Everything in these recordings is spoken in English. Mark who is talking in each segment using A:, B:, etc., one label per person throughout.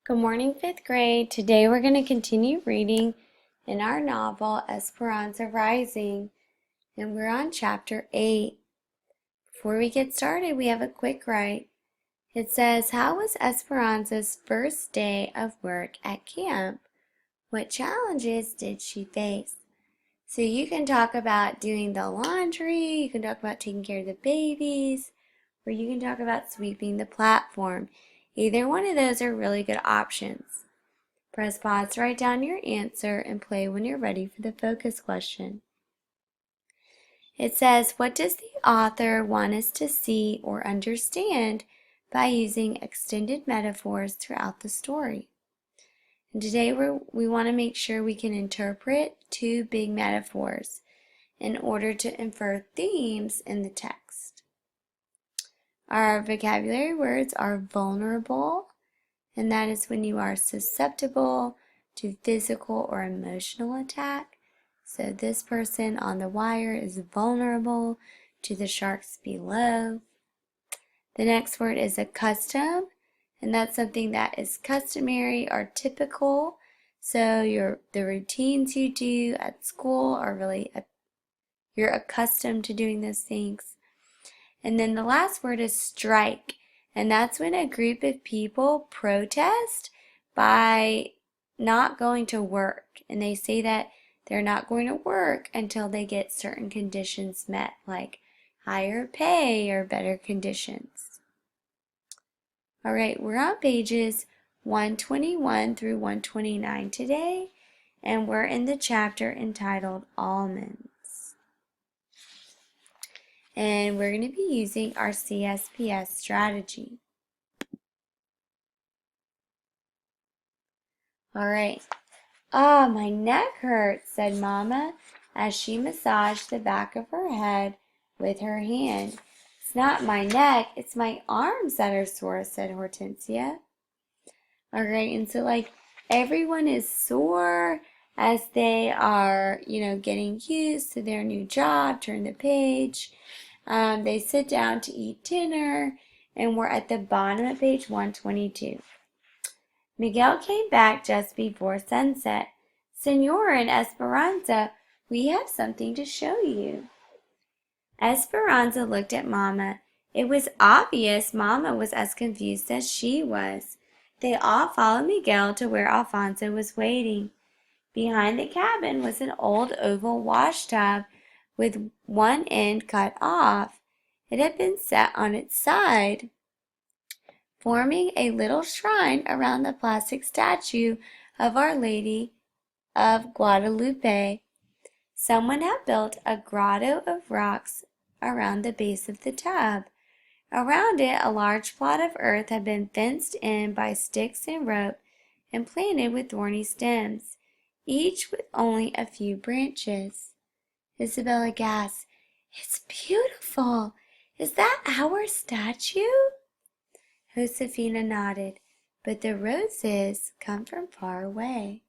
A: Good morning, fifth grade. Today we're going to continue reading in our novel Esperanza Rising, and we're on chapter 8. Before we get started, we have a quick write. It says, how was Esperanza's first day of work at camp? What challenges did she face? So you can talk about doing the laundry, you can talk about taking care of the babies, or you can talk about sweeping the platform. Either one of those are really good options. Press pause to write down your answer and play when you're ready for the focus question. It says, what does the author want us to see or understand by using extended metaphors throughout the story? And today we want to make sure we can interpret two big metaphors in order to infer themes in the text. Our vocabulary words are vulnerable, and that is when you are susceptible to physical or emotional attack. So this person on the wire is vulnerable to the sharks below. The next word is a custom, and that's something that is customary or typical. So the routines you do at school are really, you're accustomed to doing those things. And then the last word is strike, and that's when a group of people protest by not going to work. And they say that they're not going to work until they get certain conditions met, like higher pay or better conditions. All right, we're on pages 121 through 129 today, and we're in the chapter entitled Almonds. And we're going to be using our CSPS strategy. All right. Ah, my neck hurts, said Mama as she massaged the back of her head with her hand. It's not my neck, it's my arms that are sore, said Hortensia. All right, and so everyone is sore as they are, getting used to their new job, turn the page. They sit down to eat dinner, and we're at the bottom of page 122. Miguel came back just before sunset. Senora and Esperanza, we have something to show you. Esperanza looked at Mama. It was obvious Mama was as confused as she was. They all followed Miguel to where Alfonso was waiting. Behind the cabin was an old oval washtub with one end cut off. It had been set on its side, forming a little shrine around the plastic statue of Our Lady of Guadalupe. Someone had built a grotto of rocks around the base of the tub. Around it, a large plot of earth had been fenced in by sticks and rope and planted with thorny stems, each with only a few branches. Isabella gasped, "It's beautiful! Is that our statue?" Josefina nodded, "But the roses come from far away."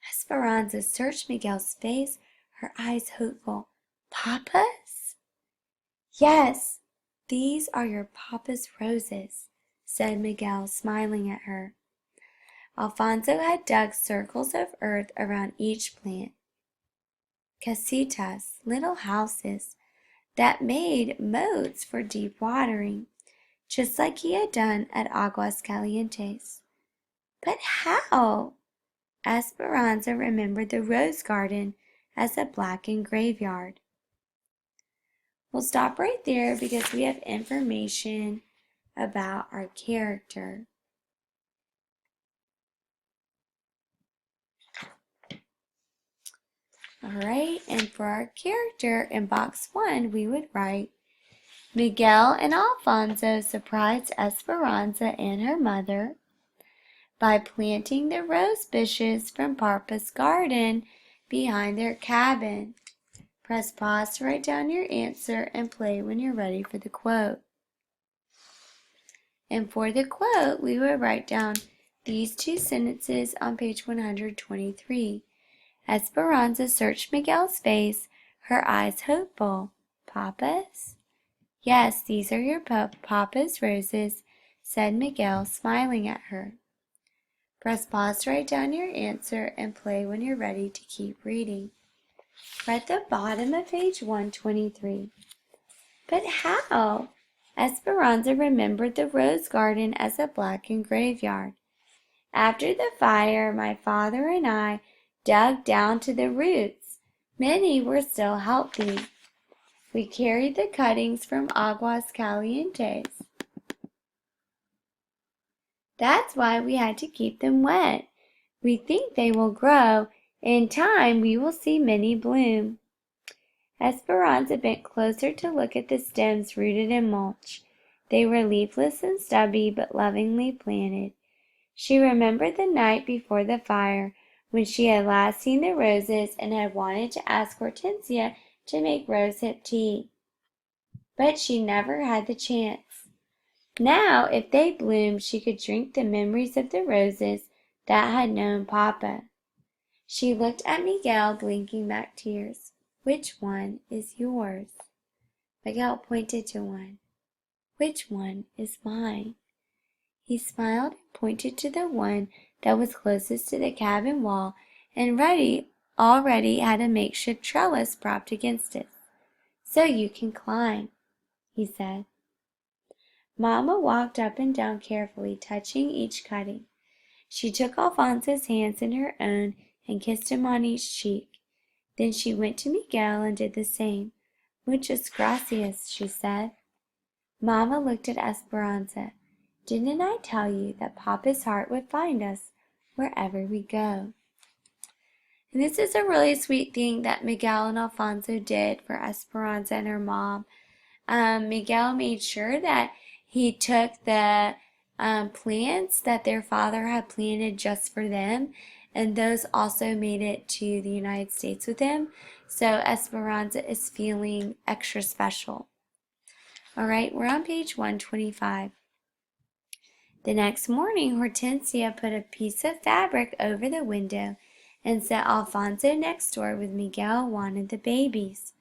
A: Esperanza searched Miguel's face, her eyes hopeful. "Papa's?" "Yes, these are your papa's roses," said Miguel, smiling at her. Alfonso had dug circles of earth around each plant. Casitas, little houses, that made moats for deep watering, just like he had done at Aguas Calientes. But how? Esperanza remembered the rose garden as a blackened graveyard. We'll stop right there because we have information about our character. All right, and for our character in box 1, we would write, Miguel and Alfonso surprised Esperanza and her mother by planting the rose bushes from Papa's garden behind their cabin. Press pause to write down your answer and play when you're ready for the quote. And for the quote, we would write down these two sentences on page 123. Esperanza searched Miguel's face, her eyes hopeful. Papa's? Yes, these are your Papa's roses, said Miguel, smiling at her. Press pause to write down your answer and play when you're ready to keep reading. We're at the bottom of page 123. But how? Esperanza remembered the rose garden as a blackened graveyard. After the fire, my father and I dug down to the roots. Many were still healthy. We carried the cuttings from Aguas Calientes. That's why we had to keep them wet. We think they will grow. In time, we will see many bloom. Esperanza bent closer to look at the stems rooted in mulch. They were leafless and stubby, but lovingly planted. She remembered the night before the fire, when she had last seen the roses and had wanted to ask Hortensia to make rosehip tea. But she never had the chance. Now, if they bloomed, she could drink the memories of the roses that had known Papa. She looked at Miguel, blinking back tears. Which one is yours? Miguel pointed to one. Which one is mine? He smiled and pointed to the one that was closest to the cabin wall and already had a makeshift trellis propped against it. So you can climb, he said. Mama walked up and down carefully, touching each cutting. She took Alfonso's hands in her own and kissed him on each cheek. Then she went to Miguel and did the same. Muchas gracias, she said. Mama looked at Esperanza. Didn't I tell you that Papa's heart would find us wherever we go? And this is a really sweet thing that Miguel and Alfonso did for Esperanza and her mom. Miguel made sure that he took the plants that their father had planted just for them, and those also made it to the United States with him. So Esperanza is feeling extra special. All right, we're on page 125. The next morning, Hortensia put a piece of fabric over the window and set Alfonso next door with Miguel wanted the babies.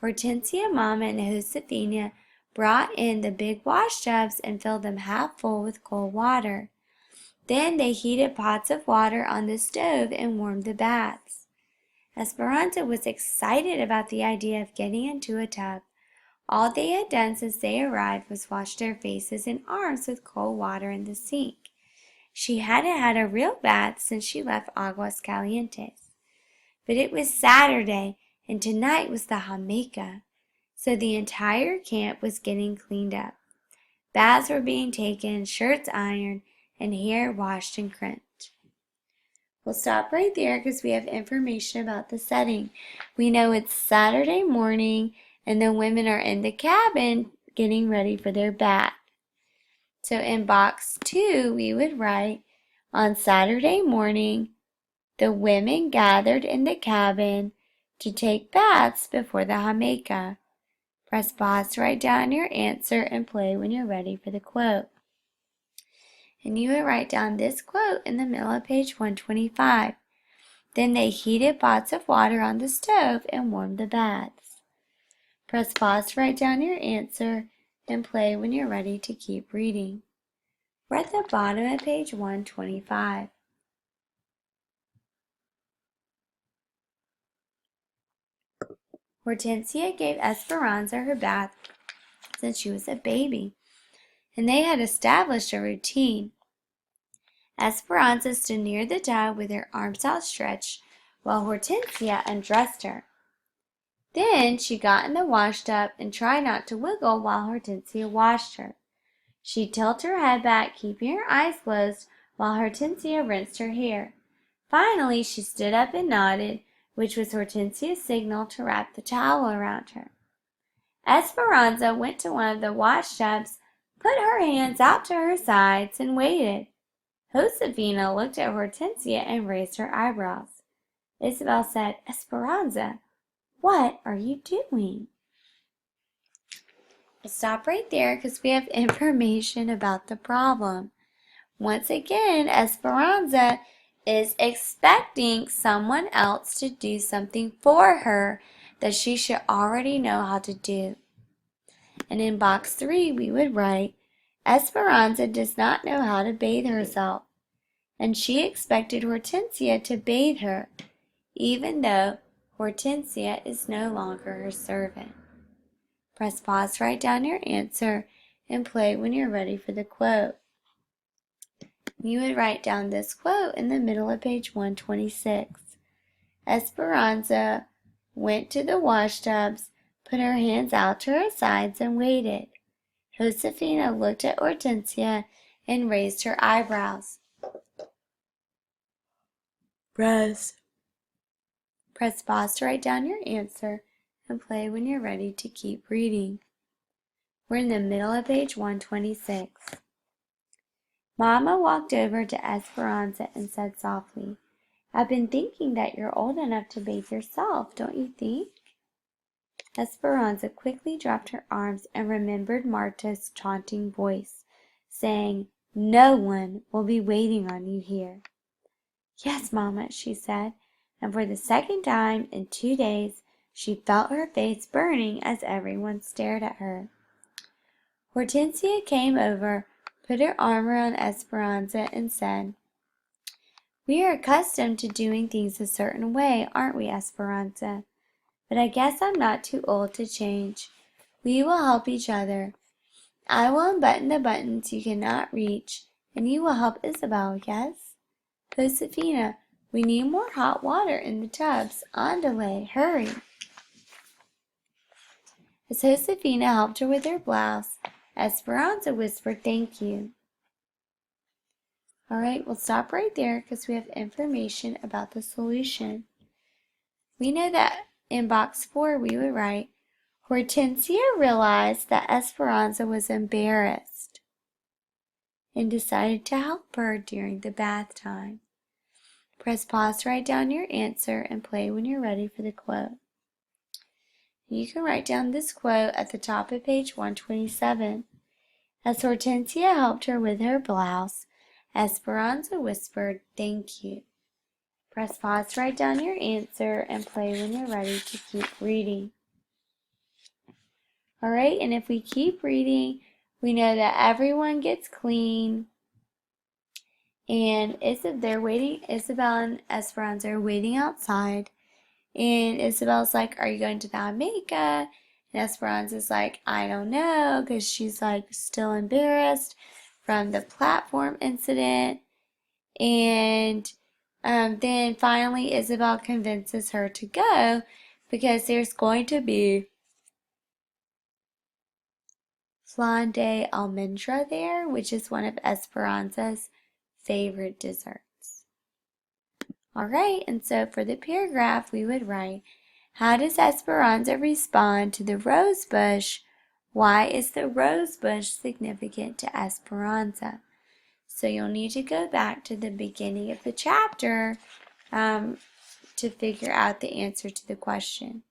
A: Hortensia, Mama, and Josefina brought in the big wash tubs and filled them half full with cold water. Then they heated pots of water on the stove and warmed the baths. Esperanza was excited about the idea of getting into a tub. All they had done since they arrived was wash their faces and arms with cold water in the sink. She hadn't had a real bath since she left Aguas Calientes. But it was Saturday, and tonight was the Jamaica, so the entire camp was getting cleaned up. Baths were being taken, shirts ironed, and hair washed and crimped. We'll stop right there because we have information about the setting. We know it's Saturday morning, and the women are in the cabin getting ready for their bath. So in box 2, we would write, on Saturday morning, the women gathered in the cabin to take baths before the Jamaica. Press pause to write down your answer and play when you're ready for the quote. And you would write down this quote in the middle of page 125. Then they heated pots of water on the stove and warmed the baths. Press pause to write down your answer and play when you're ready to keep reading. We're at the bottom of page 125. Hortensia gave Esperanza her bath since she was a baby, and they had established a routine. Esperanza stood near the tub with her arms outstretched while Hortensia undressed her. Then she got in the wash tub and tried not to wiggle while Hortensia washed her. She tilted her head back, keeping her eyes closed while Hortensia rinsed her hair. Finally, she stood up and nodded, which was Hortensia's signal to wrap the towel around her. Esperanza went to one of the wash tubs, put her hands out to her sides, and waited. Josefina looked at Hortensia and raised her eyebrows. Isabel said, Esperanza, what are you doing? We'll stop right there because we have information about the problem. Once again, Esperanza is expecting someone else to do something for her that she should already know how to do. And in box 3, we would write, Esperanza does not know how to bathe herself. and she expected Hortensia to bathe her, even though Hortensia is no longer her servant. Press pause to write down your answer and play when you're ready for the quote. You would write down this quote in the middle of page 126. Esperanza went to the washtubs, put her hands out to her sides, and waited. Josefina looked at Hortensia and raised her eyebrows. Press pause to write down your answer and play when you're ready to keep reading. We're in the middle of page 126. Mama walked over to Esperanza and said softly, "I've been thinking that you're old enough to bathe yourself, don't you think?" Esperanza quickly dropped her arms and remembered Marta's taunting voice, saying, "No one will be waiting on you here." "Yes, Mama," she said, and for the second time in 2 days she felt her face burning as everyone stared at her. Hortensia came over, put her arm around Esperanza, and said, "We are accustomed to doing things a certain way, aren't we, Esperanza? But I guess I'm not too old to change. We will help each other. I will unbutton the buttons you cannot reach, and you will help Isabel, yes? Josefina, we need more hot water in the tubs. Andale, hurry." As Josefina helped her with her blouse, Esperanza whispered, "Thank you." All right, we'll stop right there because we have information about the solution. We know that in box 4 we would write, Hortensia realized that Esperanza was embarrassed and decided to help her during the bath time. Press pause to write down your answer and play when you're ready for the quote. You can write down this quote at the top of page 127. As Hortensia helped her with her blouse, Esperanza whispered, "Thank you." Press pause to write down your answer and play when you're ready to keep reading. All right, and if we keep reading, we know that everyone gets clean. And Isabel and Esperanza are waiting outside. And Isabel's like, "Are you going to the Jamaica?" And Esperanza's like, "I don't know," because she's like still embarrassed from the platform incident. And then finally Isabel convinces her to go because there's going to be flan de almendra there, which is one of Esperanza's favorite desserts. All right, and so for the paragraph we would write, how does Esperanza respond to the rose bush? Why is the rose bush significant to Esperanza? So you'll need to go back to the beginning of the chapter to figure out the answer to the question.